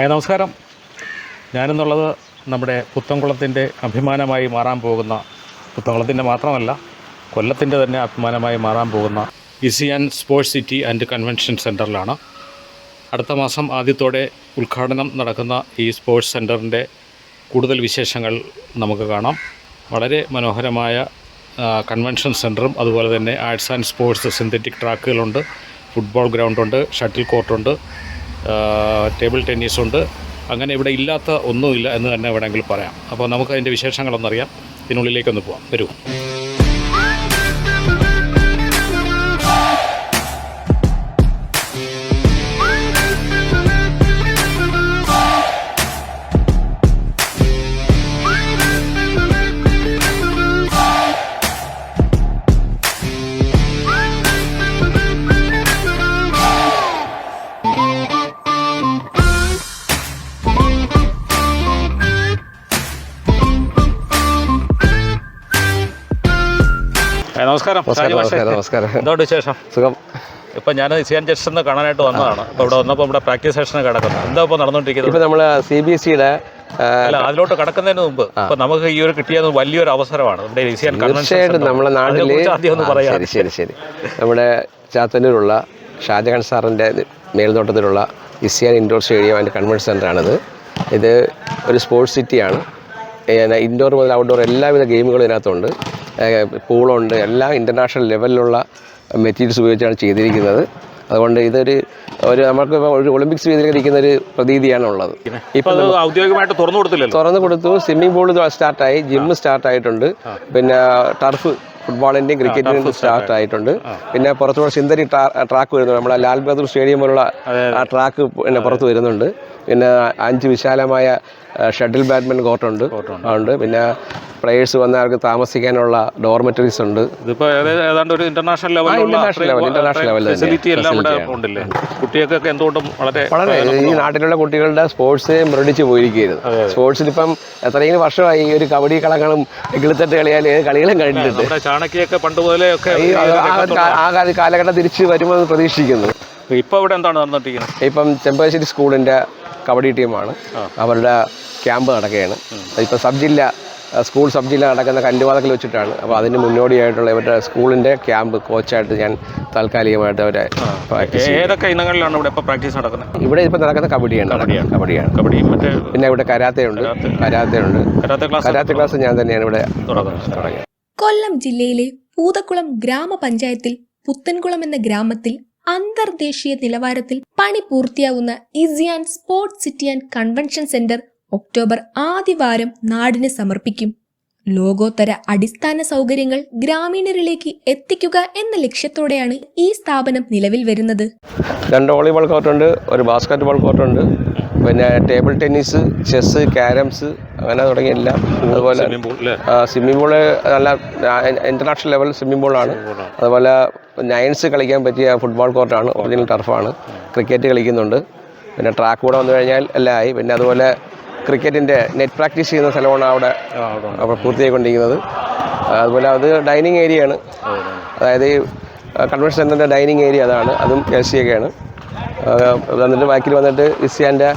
നമസ്കാരം. ഞാനെന്നുള്ളത് നമ്മുടെ പുത്തൻകുളത്തിൻ്റെ അഭിമാനമായി മാറാൻ പോകുന്ന, പുത്തൻകുളത്തിൻ്റെ മാത്രമല്ല കൊല്ലത്തിൻ്റെ തന്നെ അഭിമാനമായി മാറാൻ പോകുന്ന ഇസിയാൻ സ്പോർട്സ് സിറ്റി ആൻഡ് കൺവെൻഷൻ സെൻറ്ററിലാണ്. അടുത്ത മാസം ആദ്യത്തോടെ ഉദ്ഘാടനം നടക്കുന്ന ഈ സ്പോർട്സ് സെൻറ്ററിൻ്റെ കൂടുതൽ വിശേഷങ്ങൾ നമുക്ക് കാണാം. വളരെ മനോഹരമായ കൺവെൻഷൻ സെൻറ്ററും അതുപോലെ തന്നെ ആർട്സ് ആൻഡ് സ്പോർട്സ് സിന്തറ്റിക് ട്രാക്കുകളുണ്ട്, ഫുട്ബോൾ ഗ്രൗണ്ടുണ്ട്, ഷട്ടിൽ കോർട്ടുണ്ട്, ടേബിൾ ടെന്നീസുണ്ട്. അങ്ങനെ ഇവിടെ ഇല്ലാത്ത ഒന്നുമില്ല എന്ന് തന്നെ വേണമെങ്കിൽ പറയാം. അപ്പോൾ നമുക്ക് അതിൻ്റെ വിശേഷങ്ങളൊന്നറിയാം. ഇതിനുള്ളിലേക്കൊന്ന് പോവാം. വരൂ. നമസ്കാരം. നമസ്കാരം. എന്തുകൊണ്ട് വിശേഷം? സുഖം. ഇപ്പം ഞാൻ ഇസിയാൻ ജംഗ്ഷനിൽ കാണാനായിട്ട് വന്നതാണ്. അപ്പോൾ ഇവിടെ വന്നപ്പോൾ ഇവിടെ പ്രാക്ടീസ് സെഷൻ കിടക്കുന്നു. എന്താ ഇപ്പോൾ നടന്നുകൊണ്ടിരിക്കുന്നത്? ഇപ്പോൾ നമ്മൾ CBSEയുടെ അല്ല, അതിലോട്ട് കടക്കുന്നതിന് മുമ്പ് ഇപ്പം നമുക്ക് ഈ ഒരു കിട്ടിയത് വലിയൊരു അവസരമാണ്. ഇവിടെ ഇസിയാൻ തീർച്ചയായിട്ടും നമ്മുടെ നാട്ടിൽ ശരി നമ്മുടെ ചാത്തന്നൂരുള്ള ഷാജഹാൻ സാറിൻ്റെ മേൽനോട്ടത്തിലുള്ള ഇസിയാൻ ഇൻഡോർ സ്റ്റേഡിയം ആൻഡ് കൺവെൻഷൻ സെൻ്ററാണിത്. ഇത് ഒരു സ്പോർട്സ് സിറ്റിയാണ്. ഇൻഡോർ മുതൽ ഔട്ട്ഡോർ എല്ലാവിധ ഗെയിമുകളും ഇതിനകത്തുണ്ട്. പൂളുണ്ട്. എല്ലാം ഇൻ്റർനാഷണൽ ലെവലിലുള്ള മെറ്റീരിയൽസ് ഉപയോഗിച്ചാണ് ചെയ്തിരിക്കുന്നത്. അതുകൊണ്ട് ഇതൊരു നമുക്ക് ഒരു ഒളിമ്പിക്സ് വേദിയിലിരിക്കുന്ന ഒരു പ്രതീതിയാണ് ഉള്ളത്. ഇപ്പം ഔദ്യോഗികമായിട്ട് തുറന്നു കൊടുത്തു. സ്വിമ്മിംഗ് പൂൾ സ്റ്റാർട്ടായി, ജിമ്മ് സ്റ്റാർട്ടായിട്ടുണ്ട്. പിന്നെ ടർഫ് ഫുട്ബോളിൻ്റെയും ക്രിക്കറ്റിൻ്റെയും സ്റ്റാർട്ടായിട്ടുണ്ട്. പിന്നെ പുറത്തുള്ള സിന്തറ്റിക് ട്രാക്ക് വരുന്നുണ്ട്. നമ്മളെ ലാൽ ബഹദൂർ സ്റ്റേഡിയം പോലുള്ള ആ ട്രാക്ക് പിന്നെ പുറത്ത് വരുന്നുണ്ട്. പിന്നെ 5 വിശാലമായ ഷട്ടിൽ ബാഡ്മിൻ്റൺ കോർട്ടുണ്ട്. പിന്നെ പ്ലേയേഴ്സ് വന്നവർക്ക് താമസിക്കാനുള്ള ഡോർമെറ്ററീസ് ഉണ്ട്. ഇതിപ്പോൾ ഏതാണ്ട് ഒരു ഇന്റർനാഷണൽ ലെവൽ കുട്ടികൾക്കൊക്കെ എന്തുകൊണ്ടും വളരെ ഈ നാട്ടിലുള്ള കുട്ടികളുടെ സ്പോർട്സ് മുരടിച്ച് പോയിരിക്കുകയായിരുന്നു. സ്പോർട്സിലിപ്പം എത്രയും വർഷമായി ഈ ഒരു കബഡി കളങ്ങളും കിളിത്തട്ട് കളിയാൽ കളികളും കഴിഞ്ഞിട്ടുണ്ട്. ചാണക്യൊക്കെ പണ്ട് പോലെ ആ കാലഘട്ടം തിരിച്ച് വരുമെന്ന് പ്രതീക്ഷിക്കുന്നു. ഇപ്പോൾ ഇവിടെ എന്താണ് നടന്നിട്ടിരിക്കുന്നത്? ഇപ്പം ചെമ്പകശ്ശേരി സ്കൂളിൻ്റെ കബഡി ടീമാണ്. അവരുടെ ക്യാമ്പ് നടക്കുകയാണ്. ഇപ്പം സ്കൂൾ സബ് ജില്ല നടക്കുന്ന കല്ലുവാതക്കിൽ വെച്ചിട്ടാണ്. അപ്പോൾ അതിന് മുന്നോടിയായിട്ടുള്ള ഇവരുടെ സ്കൂളിൻ്റെ ക്യാമ്പ് കോച്ചായിട്ട് ഞാൻ താൽക്കാലികമായിട്ട് അവരെ ഏതൊക്കെ ഇനങ്ങളിലാണ് ഇവിടെ ഇപ്പോൾ പ്രാക്ടീസ് നടക്കുന്നത്? ഇവിടെ ഇപ്പോൾ നടക്കുന്ന കബഡിയാണ്. പിന്നെ ഇവിടെ കരാത്തെ ഉണ്ട്. കരാത്തെ ക്ലാസ് ഞാൻ തന്നെയാണ് ഇവിടെ തുടങ്ങിയത്. കൊല്ലം ജില്ലയിലെ പൂതക്കുളം ഗ്രാമപഞ്ചായത്തിൽ പുത്തൻകുളം എന്ന ഗ്രാമത്തിൽ അന്തർദേശീയ നിലവാരത്തിൽ പണി പൂർത്തിയാവുന്ന ഇസിയാൻ sports city and convention centre October ആദ്യവാരം നാടിന് സമർപ്പിക്കും. ലോകോത്തര അടിസ്ഥാന സൗകര്യങ്ങൾ ഗ്രാമീണരിലേക്ക് എത്തിക്കുക എന്ന ലക്ഷ്യത്തോടെയാണ് ഈ സ്ഥാപനം നിലവിൽ വരുന്നത്. 2 വോളിബോൾ കോർട്ടുണ്ട്, ഒരു ബാസ്കറ്റ് ബോൾ കോർട്ടുണ്ട്, പിന്നെ ടേബിൾ ടെന്നീസ്, ചെസ്സ്, ക്യാരംസ് അങ്ങനെ തുടങ്ങിയെല്ലാം. അതുപോലെ സ്വിമ്മിംഗ് പൂള് നല്ല ഇന്റർനാഷണൽ ലെവൽ സ്വിമ്മിംഗ് പൂളാണ്. അതുപോലെ നയൻസ് കളിക്കാൻ പറ്റിയ ഫുട്ബോൾ കോർട്ടാണ്, ഒറിജിനൽ ടർഫാണ്. ക്രിക്കറ്റ് കളിക്കുന്നുണ്ട്. പിന്നെ ട്രാക്ക് കൂടെ വന്നു കഴിഞ്ഞാൽ എല്ലാം ആയി. പിന്നെ അതുപോലെ ക്രിക്കറ്റിൻ്റെ നെറ്റ് പ്രാക്ടീസ് ചെയ്യുന്ന സ്ഥലമാണ് അവിടെ പൂർത്തിയായിക്കൊണ്ടിരിക്കുന്നത്. അതുപോലെ അത് ഡൈനിങ് ഏരിയയാണ്. അതായത് ഈ കൺവെൻഷൻ സെൻ്ററിൻ്റെ ഡൈനിങ് ഏരിയ അതാണ്. അതും LC-ഒക്കെയാണ്. എന്നിട്ട് ബാക്കിൽ വന്നിട്ട് ഇസിയാൻ്റെ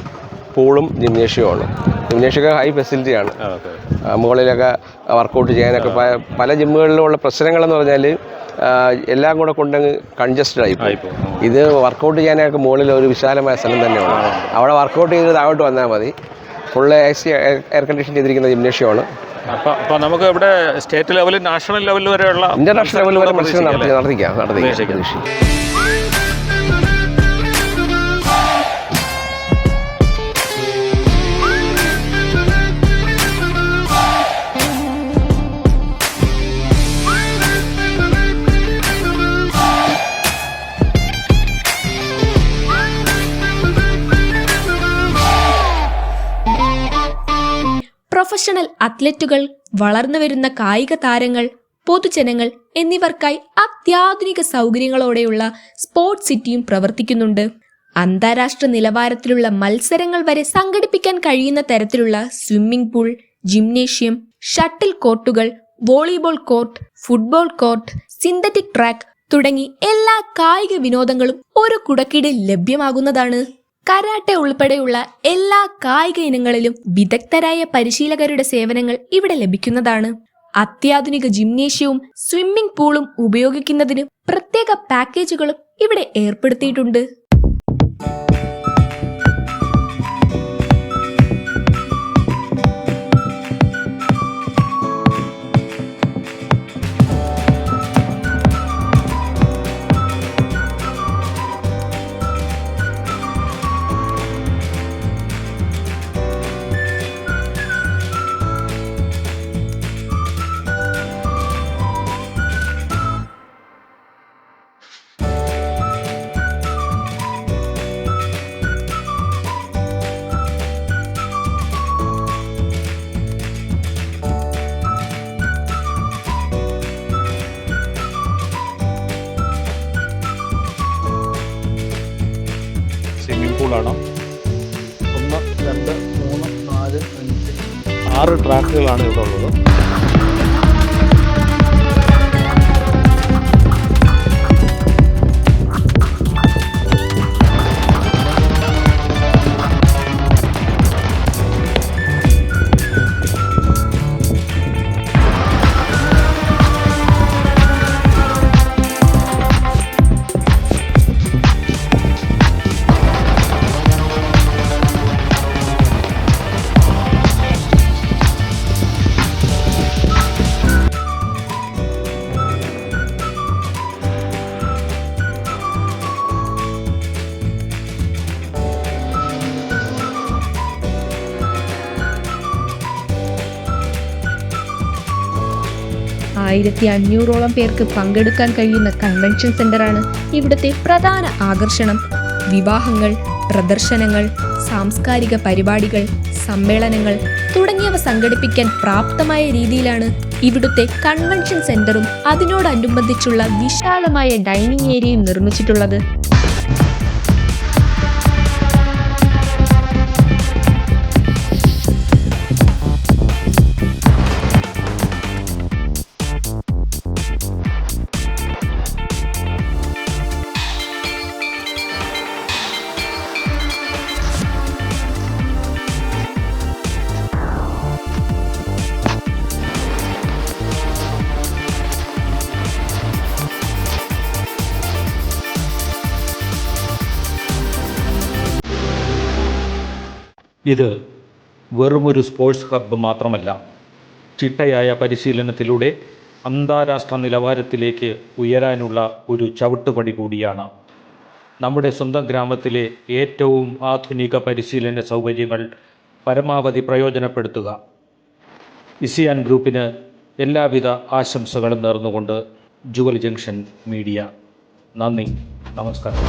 പൂളും ജിംനേഷ്യവുമാണ്. ജിംനേഷ്യമൊക്കെ ഹൈ ഫെസിലിറ്റിയാണ്. മുകളിലൊക്കെ വർക്കൗട്ട് ചെയ്യാനൊക്കെ പല ജിമ്മുകളിലുള്ള പ്രശ്നങ്ങളെന്ന് പറഞ്ഞാൽ എല്ലാം കൂടെ കൊണ്ടങ്ങ് കൺജസ്റ്റഡ് ആയിപ്പോയി. ഇത് വർക്കൗട്ട് ചെയ്യാനൊക്കെ മുകളിൽ ഒരു വിശാലമായ സ്ഥലം തന്നെയാണ്. അവിടെ വർക്കൗട്ട് ചെയ്ത് താഴോട്ട് വന്നാൽ മതി. ഫുള്ള് AC എയർ കണ്ടീഷൻ ചെയ്തിരിക്കുന്ന ജിംനേഷ്യമാണ്. അപ്പോൾ നമുക്ക് ഇവിടെ സ്റ്റേറ്റ് ലെവലിൽ, നാഷണൽ ലെവലിൽ വരെയുള്ള ഇന്റർനാഷണൽ ലെവലിൽ വരെ മത്സരം നടത്തിക്കാം. പ്രൊഫഷണൽ അത്ലറ്റുകൾ, വളർന്നുവരുന്ന കായിക താരങ്ങൾ, പൊതുജനങ്ങൾ എന്നിവർക്കായി അത്യാധുനിക സൗകര്യങ്ങളോടെയുള്ള സ്പോർട്സ് സിറ്റിയും പ്രവർത്തിക്കുന്നുണ്ട്. അന്താരാഷ്ട്ര നിലവാരത്തിലുള്ള മത്സരങ്ങൾ വരെ സംഘടിപ്പിക്കാൻ കഴിയുന്ന തരത്തിലുള്ള സ്വിമ്മിംഗ് പൂൾ, ജിംനേഷ്യം, ഷട്ടിൽ കോർട്ടുകൾ, volleyball court, football court, synthetic track തുടങ്ങി എല്ലാ കായിക വിനോദങ്ങളും ഒരു കുടക്കീഴിൽ ലഭ്യമാകുന്നതാണ്. കരാട്ടെ ഉൾപ്പെടെയുള്ള എല്ലാ കായിക ഇനങ്ങളിലും വിദഗ്ധരായ പരിശീലകരുടെ സേവനങ്ങൾ ഇവിടെ ലഭിക്കുന്നതാണ്. അത്യാധുനിക ജിംനേഷ്യവും സ്വിമ്മിംഗ് പൂളും ഉപയോഗിക്കുന്നതിന് പ്രത്യേക പാക്കേജുകളും ഇവിടെ ഏർപ്പെടുത്തിയിട്ടുണ്ട്. സ്വിമ്മിംഗ് പൂളാണ്. 1, 2, 3, 4, 5, 6 ട്രാക്കുകളാണ് ഇവിടെ ഉള്ളത്. $1500 പേർക്ക് പങ്കെടുക്കാൻ കഴിയുന്ന കൺവെൻഷൻ സെന്ററാണ് ഇവിടുത്തെ പ്രധാന ആകർഷണം. വിവാഹങ്ങൾ, പ്രദർശനങ്ങൾ, സാംസ്കാരിക പരിപാടികൾ, സമ്മേളനങ്ങൾ തുടങ്ങിയവ സംഘടിപ്പിക്കാൻ പ്രാപ്തമായ രീതിയിലാണ് ഇവിടുത്തെ കൺവെൻഷൻ സെന്ററും അതിനോടനുബന്ധിച്ചുള്ള വിശാലമായ ഡൈനിങ് ഏരിയയും നിർമ്മിച്ചിട്ടുള്ളത്. ഇത് വെറുമൊരു സ്പോർട്സ് ഹബ്ബ് മാത്രമല്ല, ചിട്ടയായ പരിശീലനത്തിലൂടെ അന്താരാഷ്ട്ര നിലവാരത്തിലേക്ക് ഉയരാനുള്ള ഒരു ചവിട്ടുപടി കൂടിയാണ്. നമ്മുടെ സ്വന്തം ഗ്രാമത്തിലെ ഏറ്റവും ആധുനിക പരിശീലന സൗകര്യങ്ങൾ പരമാവധി പ്രയോജനപ്പെടുത്തുക. ഇസിയാൻ ഗ്രൂപ്പിന് എല്ലാവിധ ആശംസകളും നേർന്നുകൊണ്ട് ജുവൽ ജംഗ്ഷൻ മീഡിയ. നന്ദി, നമസ്കാരം.